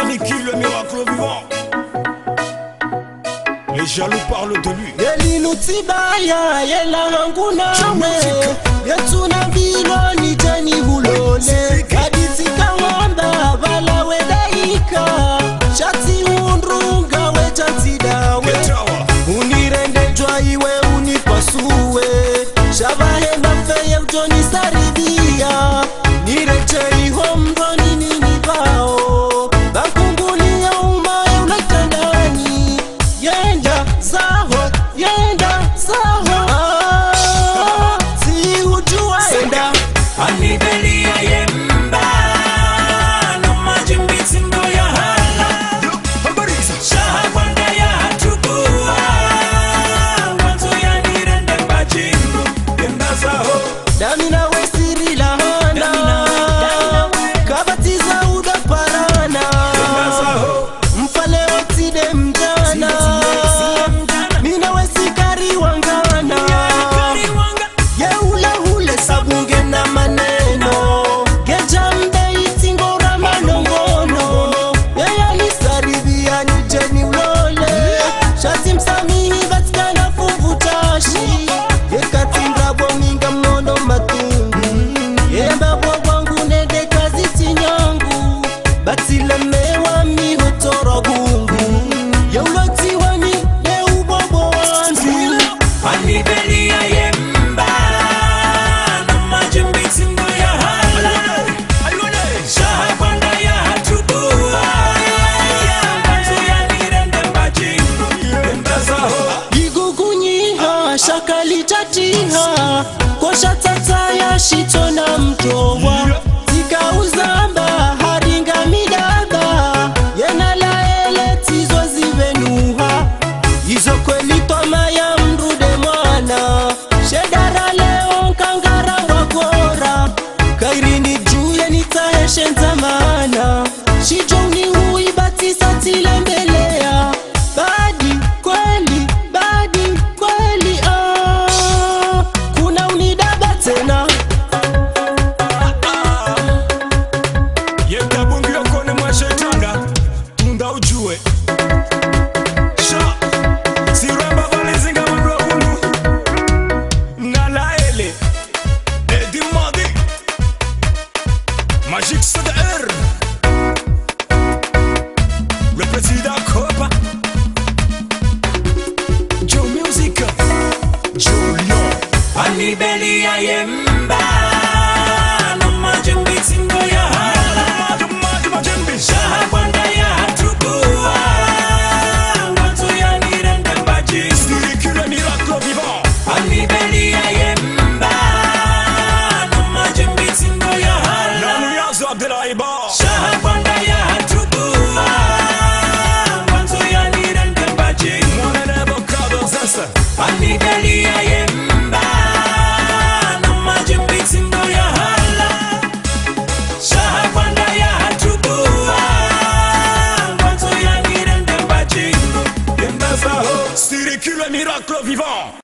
Ricky, le miracle vivant. Les jaloux parlent de lui. Yelinutibaya yelanguna we yetuna bilo ni jani hulole kaditsika wanda bala wedaika shati undrunga we chanti dawe unirende jwa iwe unipasuwe shabahe mafeye utoni saribia nireche iho mdoni nini bao bakungulia umaye unatandani yenda zaho si ujua enda Anibelia yemba no majimbiti ndo ya hala shahabanda ya tukua wanzo ya nirende bajingu yemba zaho damina wesiri lahana kabatiza udaparana mfale otide mjana mina wesikari wangana yeula hule sabunge na maneno gejambe itingora manongono yeyanisaribia nijeni ulole shati msamihi batikana fuvutashi yekatinda bominga mnono matungu yemba bwangu nede kazi tinyangu batilemewa mihotoro gungu yeulotiwani yeubobo wandu Anibelia yemba no majimbiti ndo ya hala shahabanda ya tukua wanzo ya nirende bajingu yemba zaho igugunyiha shakalitatiha kosha tataya shitona mtowa zikauzamba haringa midaba yenalaele tizo zivenuha izo kweli toma ya mrude mwana shedara leo nkangara wakora kairini juye nitaheshenza maana shijoni hui batisa tilembelea badi kweli kuna unidaba tena Yenda bungi yokone mwa shetanda tunda ujue Sha Siremba valizinga mwadwa kundu Nalaele Edi Madi Magique CDR Le président Copa Joe Music Joe Lion Anibelia yemba no majimbiti ndo ya hala shahabanda ya tukua wanzo ya nirende bajingu Ricky, le miracle vivant. Anibelia yemba no majimbiti ndo ya hala L'alliance Abdelahi Bar shahabanda ya tukua wanzo ya nirende bajingu Mwanene Bokado Zesta Anibelia yemba no majimbiti ndo ya hala shahabanda ya tukua wanzo ya nirende bajingu yemba zaho Ricky, le miracle vivant.